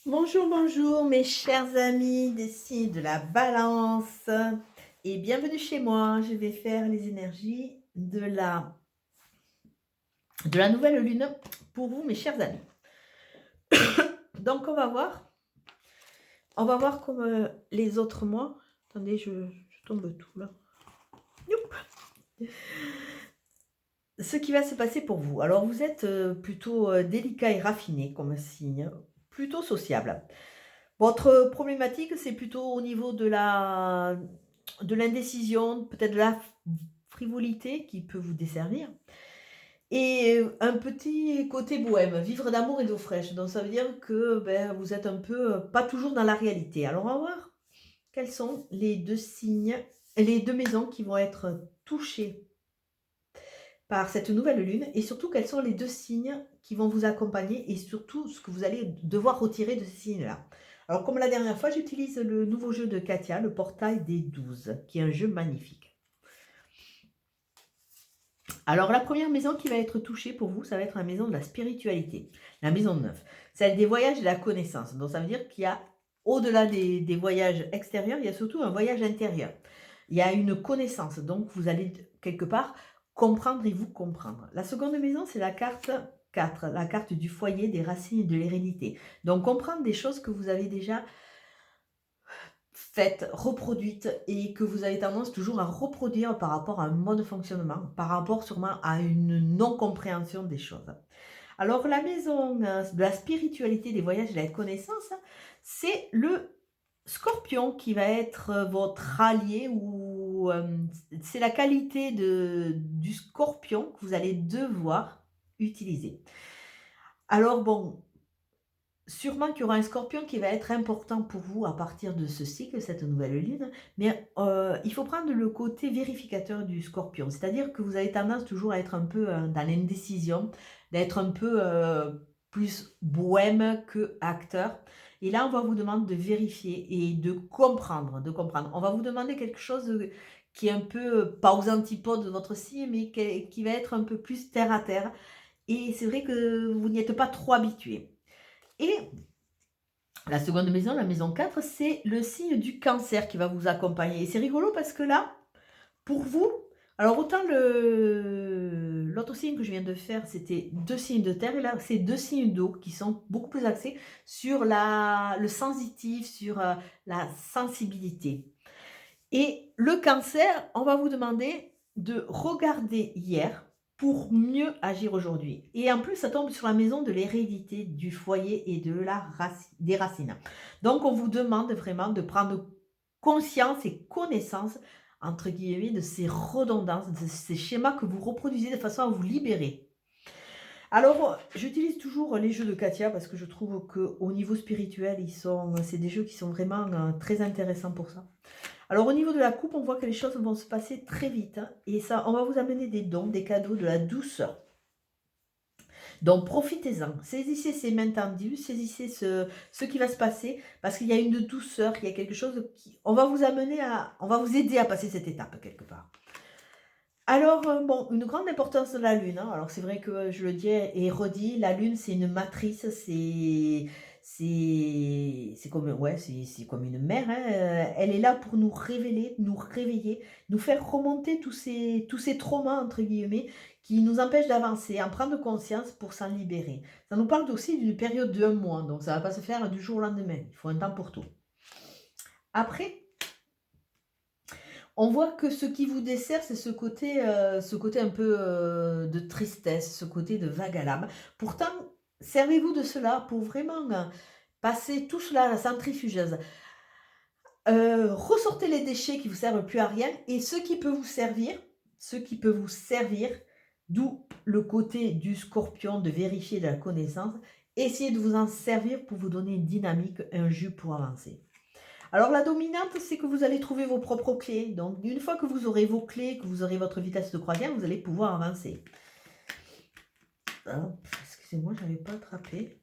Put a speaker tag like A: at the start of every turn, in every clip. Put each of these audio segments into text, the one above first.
A: Bonjour, bonjour mes chers amis des signes de la balance et bienvenue chez moi. Je vais faire les énergies de la nouvelle lune pour vous mes chers amis. Donc on va voir comme les autres mois. Attendez, je tombe tout là. Youp. Ce qui va se passer pour vous. Alors vous êtes plutôt délicat et raffiné comme signe, plutôt sociable. Votre problématique, c'est plutôt au niveau de l'indécision, peut-être de la frivolité qui peut vous desservir et un petit côté bohème, vivre d'amour et d'eau fraîche. Donc ça veut dire que, vous êtes un peu, pas toujours dans la réalité. Alors on va voir quels sont les 2 signes, les 2 maisons qui vont être touchées par cette nouvelle lune et surtout quels sont les 2 signes qui vont vous accompagner et surtout ce que vous allez devoir retirer de ces signes-là. Alors comme la dernière fois, j'utilise le nouveau jeu de Katia, le portail des 12, qui est un jeu magnifique. Alors la première maison qui va être touchée pour vous, ça va être la maison de la spiritualité, la maison 9, celle des voyages et de la connaissance. Donc ça veut dire qu'il y a, au-delà des voyages extérieurs, il y a surtout un voyage intérieur. Il y a une connaissance, donc vous allez quelque part comprendre et vous comprendre. La seconde maison, c'est la carte 4, la carte du foyer, des racines et de l'hérédité. Donc comprendre des choses que vous avez déjà faites, reproduites et que vous avez tendance toujours à reproduire par rapport à un mode de fonctionnement, par rapport sûrement à une non-compréhension des choses. Alors la maison de la spiritualité, des voyages et de la connaissance, c'est le Scorpion qui va être votre allié ou c'est la qualité du Scorpion que vous allez devoir utiliser. Alors bon, sûrement qu'il y aura un Scorpion qui va être important pour vous à partir de ce cycle, cette nouvelle lune, mais il faut prendre le côté vérificateur du Scorpion. C'est-à-dire que vous avez tendance toujours à être un peu dans l'indécision, d'être un peu plus bohème que acteur. Et là, on va vous demander de vérifier et de comprendre, de comprendre. On va vous demander quelque chose qui est un peu, pas aux antipodes de votre signe, mais qui va être un peu plus terre à terre. Et c'est vrai que vous n'y êtes pas trop habitué. Et la seconde maison, la maison 4, c'est le signe du Cancer qui va vous accompagner. Et c'est rigolo parce que là, pour vous, alors autant l'autre signe que je viens de faire, c'était 2 signes de terre, et là, c'est 2 signes d'eau qui sont beaucoup plus axés sur le sensitif, sur la sensibilité. Et le Cancer, on va vous demander de regarder hier pour mieux agir aujourd'hui. Et en plus, ça tombe sur la maison de l'hérédité, du foyer et des racines. Donc, on vous demande vraiment de prendre conscience et connaissance, entre guillemets, de ces redondances, de ces schémas que vous reproduisez de façon à vous libérer. Alors, j'utilise toujours les jeux de Katia parce que je trouve qu'au niveau spirituel, c'est des jeux qui sont vraiment très intéressants pour ça. Alors au niveau de la coupe, on voit que les choses vont se passer très vite, hein, et ça, on va vous amener des dons, des cadeaux, de la douceur. Donc profitez-en, saisissez ces mains tendues, saisissez ce qui va se passer, parce qu'il y a une douceur, il y a quelque chose qui... On va vous aider à passer cette étape quelque part. Alors, bon, une grande importance de la lune, hein. Alors c'est vrai que je le dis et redis, la lune, c'est une matrice, c'est comme, ouais, c'est comme une mère, hein, elle est là pour nous révéler, nous réveiller, nous faire remonter tous ces «traumas» entre guillemets, qui nous empêchent d'avancer, en prendre conscience pour s'en libérer. Ça nous parle aussi d'une période de 1 mois, donc ça va pas se faire du jour au lendemain. Il faut un temps pour tout. Après, on voit que ce qui vous dessert, c'est ce côté un peu, de tristesse, ce côté de vague à l'âme. Pourtant, servez-vous de cela pour vraiment, passer tout cela à la centrifugeuse. Ressortez les déchets qui vous servent plus à rien et ce qui peut vous servir, d'où le côté du Scorpion de vérifier de la connaissance, essayez de vous en servir pour vous donner une dynamique, un jus pour avancer. Alors la dominante, c'est que vous allez trouver vos propres clés. Donc une fois que vous aurez vos clés, que vous aurez votre vitesse de croisière, vous allez pouvoir avancer. Hop, excusez-moi, je n'avais pas attrapé.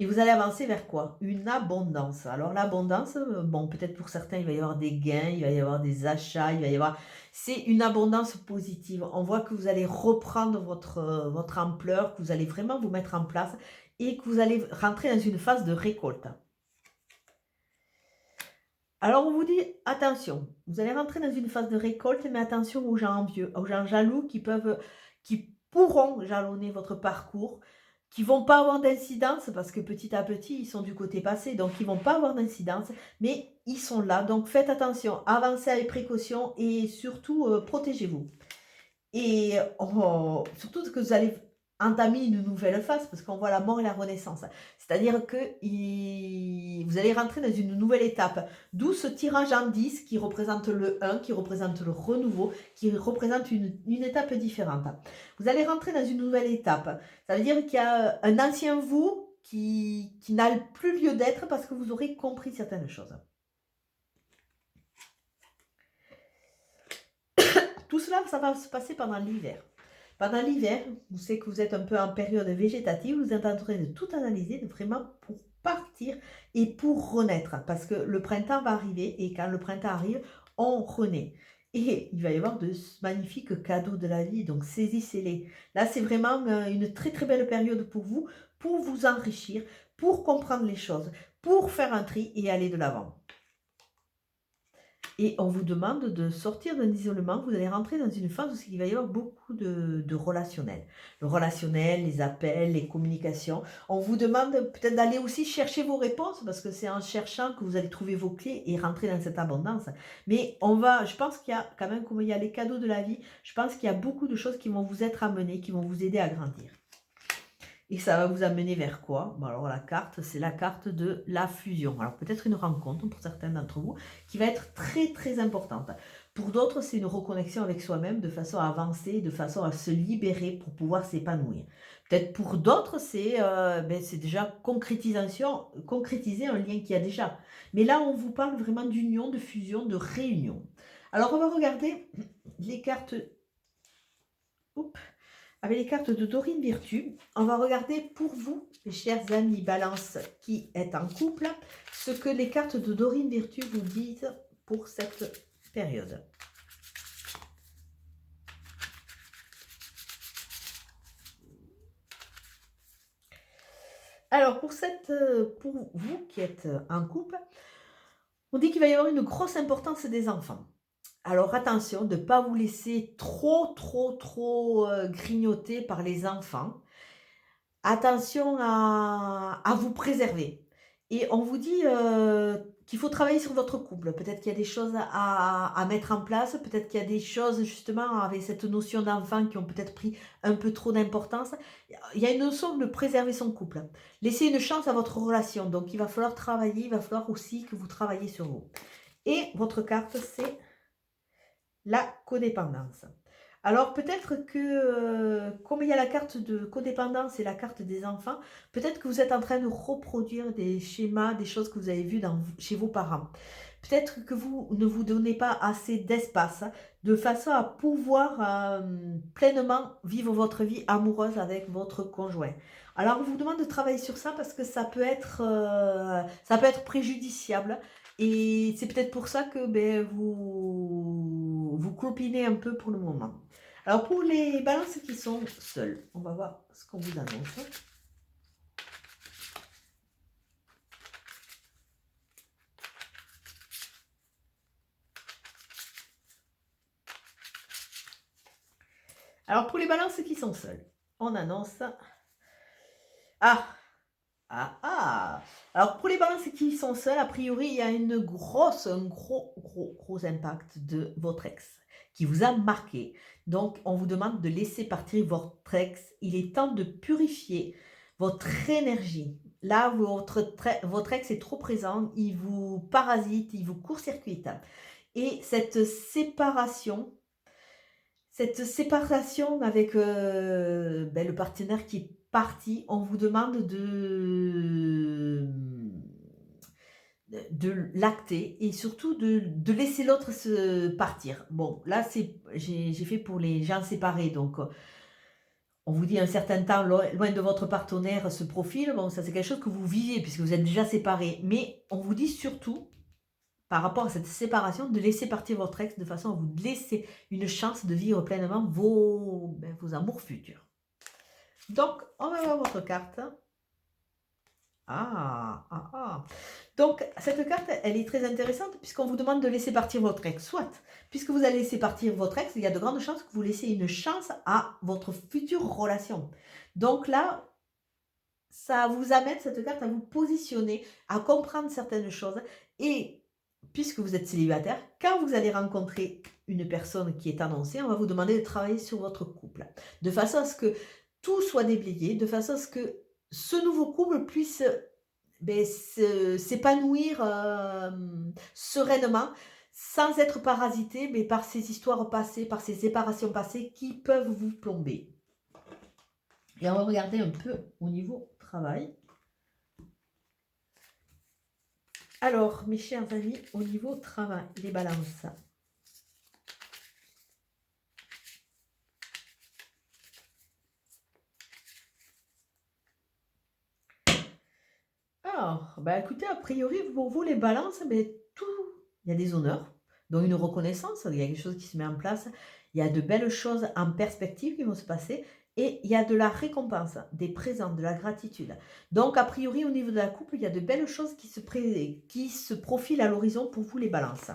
A: Et vous allez avancer vers quoi? Une abondance. Alors l'abondance, bon, peut-être pour certains, il va y avoir des gains, il va y avoir des achats, il va y avoir... c'est une abondance positive. On voit que vous allez reprendre votre ampleur, que vous allez vraiment vous mettre en place et que vous allez rentrer dans une phase de récolte. Alors on vous dit attention, vous allez rentrer dans une phase de récolte, mais attention aux gens envieux, aux gens jaloux qui pourront jalonner votre parcours, qui vont pas avoir d'incidence parce que petit à petit ils sont du côté passé, donc ils vont pas avoir d'incidence, mais ils sont là. Donc faites attention, avancez avec précaution et surtout protégez-vous. Et surtout que vous allez entamer une nouvelle phase, parce qu'on voit la mort et la renaissance. C'est-à-dire que vous allez rentrer dans une nouvelle étape. D'où ce tirage en 10 qui représente le 1, qui représente le renouveau, qui représente une étape différente. Vous allez rentrer dans une nouvelle étape. Ça veut dire qu'il y a un ancien vous qui n'a plus lieu d'être parce que vous aurez compris certaines choses. Tout cela, ça va se passer pendant l'hiver. Pendant l'hiver, vous savez que vous êtes un peu en période végétative, vous êtes en train de tout analyser, de vraiment pour partir et pour renaître. Parce que le printemps va arriver et quand le printemps arrive, on renaît. Et il va y avoir de magnifiques cadeaux de la vie, donc saisissez-les. Là, c'est vraiment une très très belle période pour vous enrichir, pour comprendre les choses, pour faire un tri et aller de l'avant. Et on vous demande de sortir d'un isolement, vous allez rentrer dans une phase où il va y avoir beaucoup de relationnel. Le relationnel, les appels, les communications. On vous demande peut-être d'aller aussi chercher vos réponses, parce que c'est en cherchant que vous allez trouver vos clés et rentrer dans cette abondance. Mais je pense qu'il y a quand même, comme il y a les cadeaux de la vie, je pense qu'il y a beaucoup de choses qui vont vous être amenées, qui vont vous aider à grandir. Et ça va vous amener vers quoi? Bon, alors la carte, c'est la carte de la fusion. Alors peut-être une rencontre pour certains d'entre vous qui va être très très importante. Pour d'autres, c'est une reconnexion avec soi-même de façon à avancer, de façon à se libérer pour pouvoir s'épanouir. Peut-être pour d'autres, c'est déjà concrétiser un lien qu'il y a déjà. Mais là, on vous parle vraiment d'union, de fusion, de réunion. Alors on va regarder les cartes. Oups. Avec les cartes de Dorine Virtue, on va regarder pour vous, mes chers amis Balance qui êtes en couple, ce que les cartes de Dorine Virtue vous disent pour cette période. Alors, pour vous qui êtes en couple, on dit qu'il va y avoir une grosse importance des enfants. Alors attention de ne pas vous laisser trop grignoter par les enfants. Attention à vous préserver. Et on vous dit qu'il faut travailler sur votre couple. Peut-être qu'il y a des choses à mettre en place, peut-être qu'il y a des choses justement avec cette notion d'enfant qui ont peut-être pris un peu trop d'importance. Il y a une notion de préserver son couple. Laissez une chance à votre relation. Donc il va falloir travailler, il va falloir aussi que vous travaillez sur vous. Et votre carte, c'est la codépendance. Alors peut-être que, comme il y a la carte de codépendance et la carte des enfants, peut-être que vous êtes en train de reproduire des schémas, des choses que vous avez vues chez vos parents. Peut-être que vous ne vous donnez pas assez d'espace de façon à pouvoir pleinement vivre votre vie amoureuse avec votre conjoint. Alors on vous demande de travailler sur ça parce que ça peut être préjudiciable. Et c'est peut-être pour ça que vous clopinez un peu pour le moment. Alors pour les balances qui sont seules, on va voir ce qu'on vous annonce. Alors pour les balances qui sont seules, on annonce... Alors pour les balances qui sont seules, a priori, il y a un gros impact de votre ex qui vous a marqué. Donc on vous demande de laisser partir votre ex. Il est temps de purifier votre énergie. Là, votre ex est trop présent, il vous parasite, il vous court-circuite. Et cette séparation avec le partenaire qui est parti, on vous demande de l'acter et surtout de laisser l'autre se partir. Bon, là, j'ai fait pour les gens séparés, donc on vous dit un certain temps loin de votre partenaire se profile. Bon, ça c'est quelque chose que vous vivez puisque vous êtes déjà séparés. Mais on vous dit surtout par rapport à cette séparation, de laisser partir votre ex de façon à vous laisser une chance de vivre pleinement vos amours futurs. Donc, on va voir votre carte. Ah, ah, ah. Donc, cette carte, elle est très intéressante puisqu'on vous demande de laisser partir votre ex. Soit, puisque vous allez laisser partir votre ex, il y a de grandes chances que vous laissiez une chance à votre future relation. Donc là, ça vous amène, cette carte, à vous positionner, à comprendre certaines choses. Et puisque vous êtes célibataire, quand vous allez rencontrer une personne qui est annoncée, on va vous demander de travailler sur votre couple. De façon à ce que tout soit déblayé, de façon à ce que ce nouveau couple puisse s'épanouir sereinement, sans être parasité par ces histoires passées, par ces séparations passées qui peuvent vous plomber. Et on va regarder un peu au niveau travail. Alors, mes chers amis, au niveau travail, les balances. Alors, écoutez, a priori, pour vous, les balances, tout, il y a des honneurs, dont une reconnaissance, il y a quelque chose qui se met en place, il y a de belles choses en perspective qui vont se passer, et il y a de la récompense, des présents, de la gratitude. Donc, a priori, au niveau de la couple, il y a de belles choses qui se profilent à l'horizon pour vous, les balances.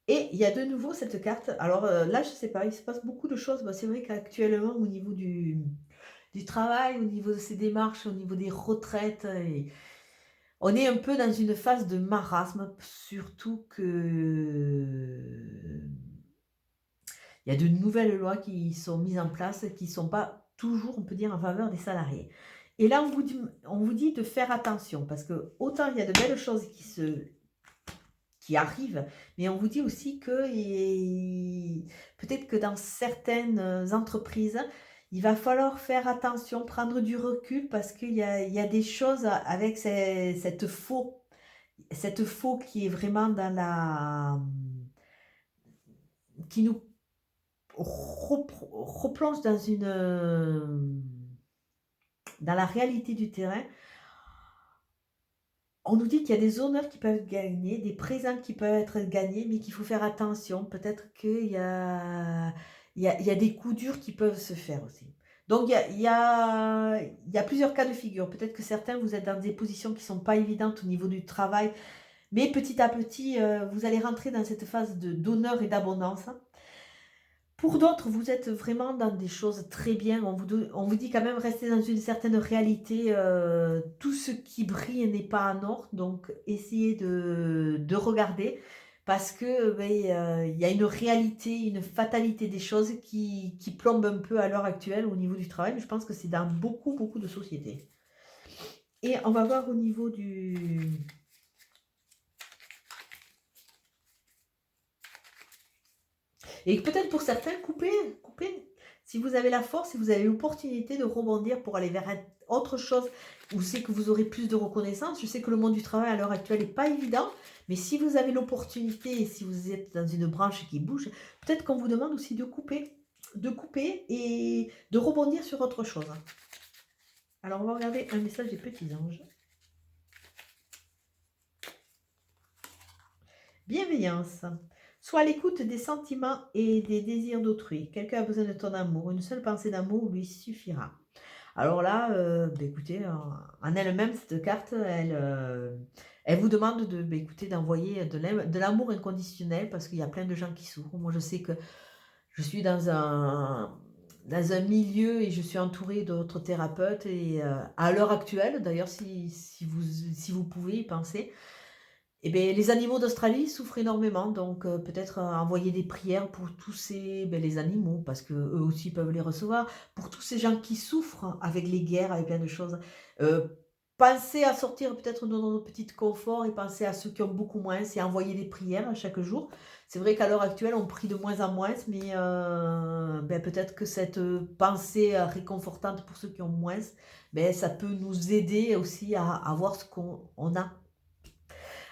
A: Et il y a de nouveau cette carte. Alors là, je ne sais pas, il se passe beaucoup de choses. C'est vrai qu'actuellement, au niveau du travail, au niveau de ses démarches, au niveau des retraites, on est un peu dans une phase de marasme, surtout que il y a de nouvelles lois qui sont mises en place, qui ne sont pas toujours, on peut dire, en faveur des salariés. Et là, on vous dit de faire attention, parce que autant il y a de belles choses qui arrivent, mais on vous dit aussi que peut-être que dans certaines entreprises, il va falloir faire attention, prendre du recul, parce qu'il y a des choses avec cette faux qui est vraiment qui nous replonge dans la réalité du terrain. On nous dit qu'il y a des honneurs qui peuvent être gagnés, des présents qui peuvent être gagnés, mais qu'il faut faire attention. Peut-être qu'il y a des coups durs qui peuvent se faire aussi. Donc, il y a plusieurs cas de figure. Peut-être que certains, vous êtes dans des positions qui ne sont pas évidentes au niveau du travail, mais petit à petit, vous allez rentrer dans cette phase d'honneur et d'abondance. Pour d'autres, vous êtes vraiment dans des choses très bien. On vous dit quand même rester dans une certaine réalité. Tout ce qui brille n'est pas en or. Donc, essayez de regarder. Parce que il y a une réalité, une fatalité des choses qui plombe un peu à l'heure actuelle au niveau du travail. Mais je pense que c'est dans beaucoup, beaucoup de sociétés. Et on va voir au niveau du... Et peut-être pour certains, coupez. Si vous avez la force, si vous avez l'opportunité de rebondir pour aller vers autre chose, où c'est que vous aurez plus de reconnaissance. Je sais que le monde du travail à l'heure actuelle n'est pas évident, mais si vous avez l'opportunité et si vous êtes dans une branche qui bouge, peut-être qu'on vous demande aussi de couper et de rebondir sur autre chose. Alors, on va regarder un message des petits anges. Bienveillance. Sois à l'écoute des sentiments et des désirs d'autrui. Quelqu'un a besoin de ton amour. Une seule pensée d'amour lui suffira. Alors là, écoutez, en elle-même, cette carte, elle vous demande d'envoyer de l'amour inconditionnel, parce qu'il y a plein de gens qui souffrent. Moi, je sais que je suis dans un milieu et je suis entourée d'autres thérapeutes. Et à l'heure actuelle, d'ailleurs, si vous pouvez y penser, les animaux d'Australie souffrent énormément, donc peut-être envoyer des prières pour tous les animaux, parce qu'eux aussi peuvent les recevoir, pour tous ces gens qui souffrent avec les guerres, avec plein de choses. Pensez à sortir peut-être de notre petit confort et pensez à ceux qui ont beaucoup moins, et envoyer des prières chaque jour. C'est vrai qu'à l'heure actuelle, on prie de moins en moins, mais peut-être que cette pensée réconfortante pour ceux qui ont moins, ça peut nous aider aussi à voir ce qu'on a.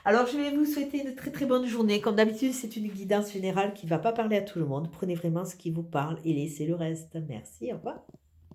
A: Alors, je vais vous souhaiter une très très bonne journée. Comme d'habitude, c'est une guidance générale qui ne va pas parler à tout le monde. Prenez vraiment ce qui vous parle et laissez le reste. Merci, au revoir.